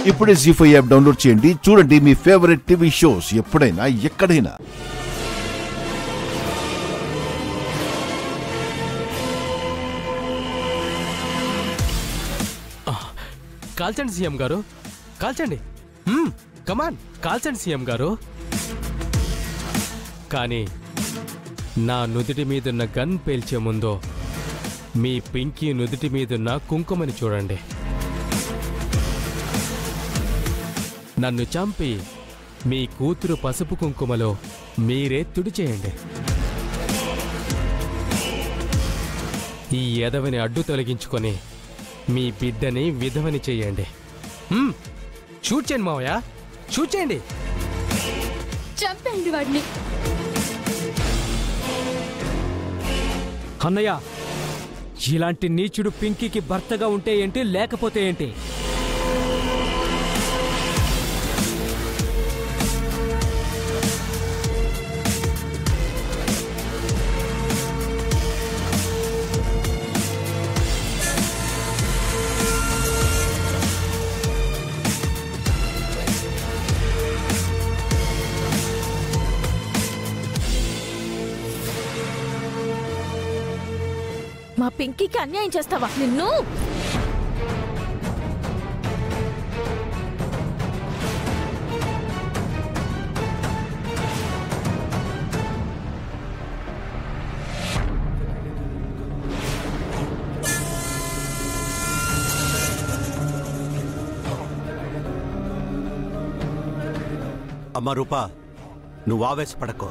ఇప్పుడే జీ5 app download చేయండి. చూడండి మీ ఫేవరెట్ టీవీ షోస్ ఎప్పుడైనా ఎక్కడైనా. కాల్చండి సీఎం గారు, కాల్చండి. కమాన్ కాల్చండి సీఎం గారు. కానీ నా నుదిటి మీదున్న గన్ పేల్చే ముందు మీ పింకీ నుదిటి మీదున్న కుంకుమని చూడండి. నన్ను చంపి మీ కూతురు పసుపు కుంకుమలో మీరే తుడిచేయండి. ఈ ఎదవని అడ్డు తొలగించుకొని మీ బిడ్డని విధవని చెయ్యండి. షూట్ చేయండి మావయ్య, షూట్ చేయండి. చంపండి వాడిని. అన్నయ్య, ఇలాంటి నీచుడు పింకీకి భర్తగా ఉంటే ఏంటి, లేకపోతే ఏంటి? మా పింకీకి అన్యాయం చేస్తావా నిన్ను? అమ్మా రూపా, నువ్వు ఆవేశపడకో.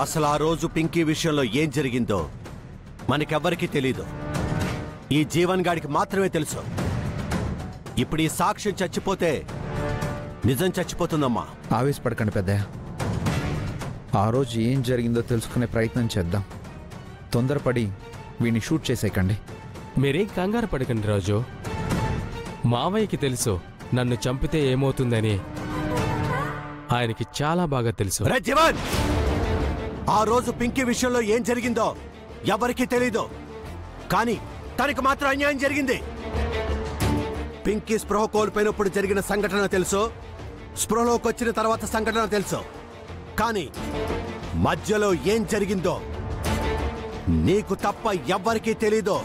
అసలు ఆ రోజు పింకీ విషయంలో ఏం జరిగిందో మనకెవ్వరికీ తెలీదు. ఈ జీవన్ గాడికి మాత్రమే తెలుసు. ఇప్పుడు ఈ సాక్ష్యం చచ్చిపోతే నిజం చచ్చిపోతుందమ్మా. ఆవేశపడకండి పెద్దయ్య. ఆ రోజు ఏం జరిగిందో తెలుసుకునే ప్రయత్నం చేద్దాం. తొందరపడి వీడిని షూట్ చేసేయకండి. మీరేం కంగారు పడకండి రాజు. మావయ్యకి తెలుసు నన్ను చంపితే ఏమవుతుందని. ఆయనకి చాలా బాగా తెలుసు. రే జీవన్, ఆ రోజు పింకీ విషయంలో ఏం జరిగిందో ఎవరికీ తెలీదు. కానీ తనకు మాత్రం అన్యాయం జరిగింది. పింకీ స్పృహ కోల్పోయినప్పుడు జరిగిన సంఘటన తెలుసు, స్పృహలోకి వచ్చిన తర్వాత సంఘటన తెలుసు. కానీ మధ్యలో ఏం జరిగిందో నీకు తప్ప ఎవ్వరికీ తెలీదు.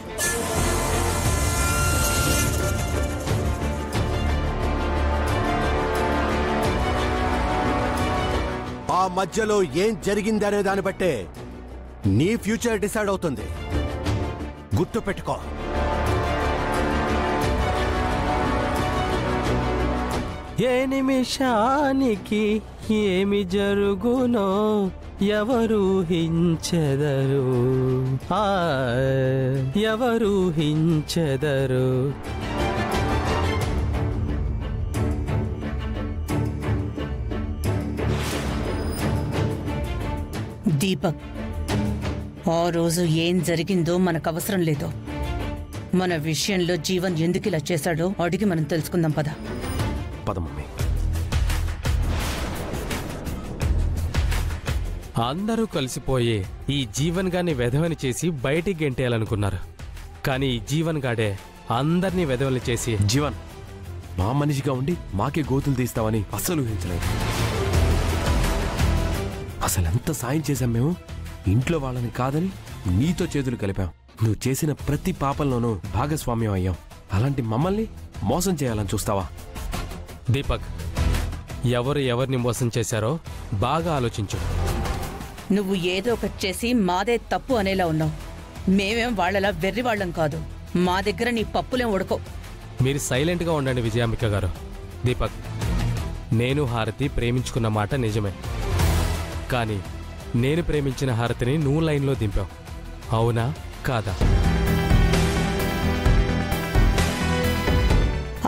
ఆ మధ్యలో ఏం జరిగిందనే దాన్ని బట్టే నీ ఫ్యూచర్ డిసైడ్ అవుతుంది. గుర్తు పెట్టుకో. ఏ నిమిషానికి ఏమి జరుగునో ఎవరు హించెదరు, ఎవరు హించెదరు. దీపక్, ఆ రోజు ఏం జరిగిందో మనకు అవసరం లేదు. మన విషయంలో జీవన్ ఎందుకు ఇలా చేశాడో అడిగి మనం తెలుసుకుందాం. పద పదమమ్మీ. అందరూ కలిసిపోయి ఈ జీవన్ గాన్ని వెధవని చేసి బయటికి గెంటేయాలనుకున్నారు. కానీ ఈ జీవన్ గాడే అందరినీ వెధవని చేసి, జీవన్ మా మనిషిగా ఉండి మాకే గోతులు తీస్తావని అస్సలు ఊహించలేదు. అసలు ఎంత సాయం చేశాం మేము. ఇంట్లో వాళ్ళని కాదని నీతో చేతులు కలిపాం. నువ్వు చేసిన ప్రతి పాపంలోనూ భాగస్వామ్యం అయ్యాం. అలాంటి మమ్మల్ని మోసం చేయాలని చూస్తావా? దీపక్, ఎవరు ఎవరిని మోసం చేశారో బాగా ఆలోచించు. నువ్వు ఏదో ఒకటి చేసి మాదే తప్పు అనేలా ఉన్నావు. మేమేం వాళ్లలా వెర్రి వాళ్ళం కాదు. మా దగ్గర నీ పప్పులేం ఉడకో. మీరు సైలెంట్గా ఉండండి విజయాంబిక గారు. దీపక్, నేను హారతి ప్రేమించుకున్న మాట నిజమే. కానీ నేను ప్రేమించిన హారతిని నువ్వు లైన్లో దింపావు. అవునా కాదా?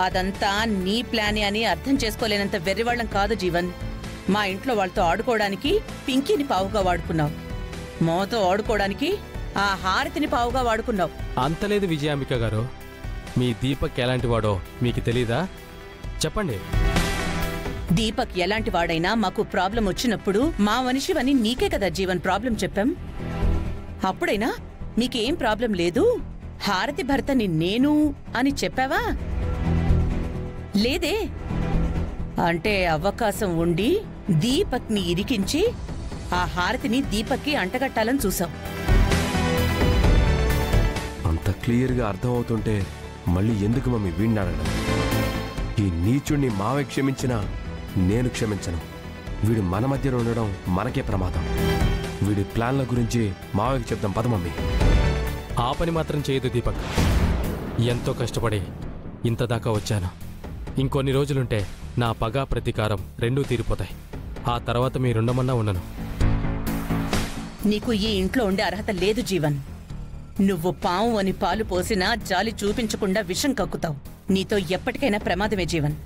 అదంతా నీ ప్లానే అని అర్థం చేసుకోలేనంత వెర్రివాళ్ళం కాదు జీవన్. మా ఇంట్లో వాళ్ళతో ఆడుకోవడానికి పింకీని పావుగా వాడుకున్నావు. మాతో ఆడుకోవడానికి ఆ హారతిని పావుగా వాడుకున్నావు. అంతలేదు విజయాంబిక గారు. మీ దీపక్ ఎలాంటివాడో మీకు తెలీదా? చెప్పండి. దీపక్ ఎలాంటి వాడైనా మాకు ప్రాబ్లం వచ్చినప్పుడు మా మనిషివని నీకే కదా జీవన్ ప్రాబ్లం చెప్పాం. అప్పుడైనా మీకేం ప్రాబ్లం లేదు, హారతి భర్తని నేను అని చెప్పావా? లేదే. అంటే అవకాశం ఉండి దీపక్ని ఇరికించి ఆ హారతిని దీపక్కి అంటగట్టాలని చూసావు. అంత క్లియర్గా అర్థమవుతుంటే మళ్ళీ ఎందుకు మమ్మీ వీడిని అడగడం? ఈ నీచుడిని మావే క్షమించినా నేను క్షమించను. వీడు మన మధ్యలో ఉండడం మనకే ప్రమాదం. వీడి ప్లాన్ల గురించి మావయ్యకి చెప్దాం పద మమ్మీ. ఆ పని మాత్రం చేయదు దీపక్. ఎంతో కష్టపడి ఇంతదాకా వచ్చాను. ఇంకొన్ని రోజులుంటే నా పగ ప్రతీకారం రెండూ తీరిపోతాయి. ఆ తర్వాత మీరుండమన్నా ఉండను. నీకు ఈ ఇంట్లో ఉండే అర్హత లేదు జీవన్. నువ్వు పాము అని పాలు పోసినా జాలి చూపించకుండా విషం కక్కుతావు. నీతో ఎప్పటికైనా ప్రమాదమే జీవన్.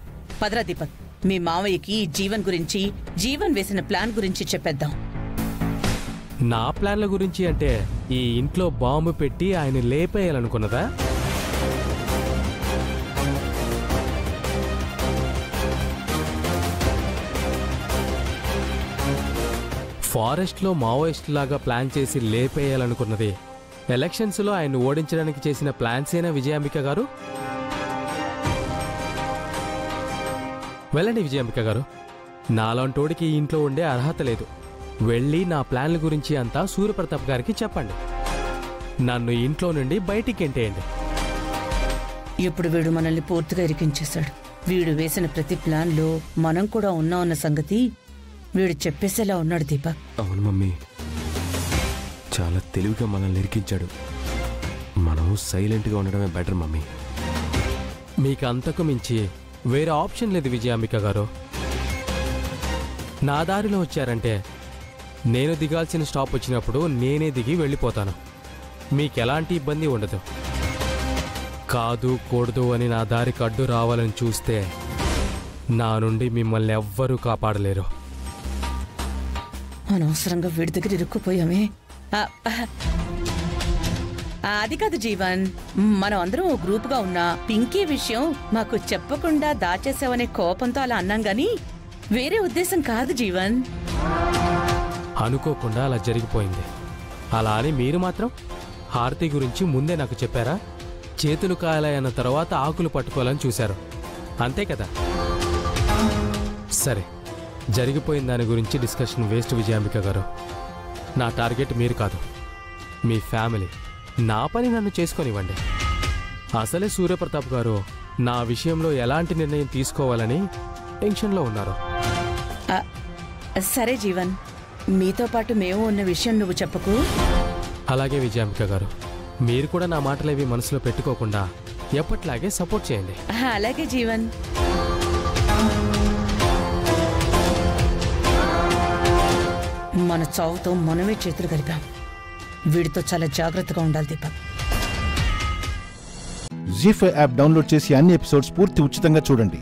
పదరా దీపక్, మీ మావయ్యకి జీవన్ గురించి, జీవన్ వేసిన ప్లాన్ గురించి చెప్పేద్దాం. నా ప్లాన్ల గురించి అంటే ఈ ఇంట్లో బాంబు పెట్టి ఆయన లేపేయాలనుకున్నదా? ఫారెస్ట్లో మావోయిస్ట్ లాగా ప్లాన్ చేసి లేపేయాలనుకున్నది ఎలక్షన్స్లో ఆయన ఓడించడానికి చేసిన ప్లాన్సేనా విజయాంబిక గారు? వెళ్ళండి విజయాంబిక గారు. నాలాంటోడికి ఈ ఇంట్లో ఉండే అర్హత లేదు. వెళ్ళి నా ప్లాన్ల గురించి అంతా సూర్యప్రతాప్ గారికి చెప్పండి. నన్ను ఇంట్లో నుండి బయటికి ఎంటేయండి. ఇప్పుడు వీడు మనల్ని పూర్తిగా ఇరికించేశాడు. వీడు వేసిన ప్రతి ప్లాన్లో మనం కూడా ఉన్నామన్న సంగతి వీడు చెప్పేసేలా ఉన్నాడు దీపక్. అవును మమ్మీ, చాలా తెలివిగా మనల్ని ఇరికించాడు. మనం సైలెంట్గా ఉండడమే బెటర్ మమ్మీ. మీకు అంతకు మించి వేరే ఆప్షన్ లేదు విజయాంబిక గారు. నా దారిలో వచ్చారంటే నేను దిగాల్సిన స్టాప్ వచ్చినప్పుడు నేనే దిగి వెళ్ళిపోతాను. మీకెలాంటి ఇబ్బంది ఉండదు. కాదు కూడదు అని నా దారికి అడ్డు రావాలని చూస్తే నా నుండి మిమ్మల్ని ఎవ్వరూ కాపాడలేరు. అనవసరంగా వీడి దగ్గర ఇరుక్కుపోయామే. అది కాదు జీవన్, మనం అందరం ఓ గ్రూప్గా ఉన్నా పింకీ విషయం మాకు చెప్పకుండా దాచేసావనే కోపంతో అలా అన్నాం గాని వేరే ఉద్దేశం కాదు జీవన్. అనుకోకుండా అలా జరిగిపోయింది. అలా అని మీరు మాత్రం హారతి గురించి ముందే నాకు చెప్పారా? చేతులు కాయాలన్న తర్వాత ఆకులు పట్టుకోవాలని చూశారు, అంతే కదా? సరే, జరిగిపోయిన దాని గురించి డిస్కషన్ వేస్ట్ విజయాంబిక గారు. నా టార్గెట్ మీరు కాదు, మీ ఫ్యామిలీ. నా పని నన్ను చేసుకొనివ్వండి. అసలే సూర్యప్రతాప్ గారు నా విషయంలో ఎలాంటి నిర్ణయం తీసుకోవాలని టెన్షన్లో ఉన్నారు. సరే జీవన్, మీతో పాటు మేము ఉన్న విషయం నువ్వు చెప్పకు. అలాగే విజయాంబిక గారు, మీరు కూడా నా మాటలేవి మనసులో పెట్టుకోకుండా ఎప్పట్లాగే సపోర్ట్ చేయండి. అలాగే జీవన్. మన చావుతో మనమే చేతులు కలిపాం. వీడితో చాలా జాగ్రత్తగా ఉండాలి దీపక్. జీ5 యాప్ డౌన్లోడ్ చేసి అన్ని ఎపిసోడ్స్ పూర్తి ఉచితంగా చూడండి.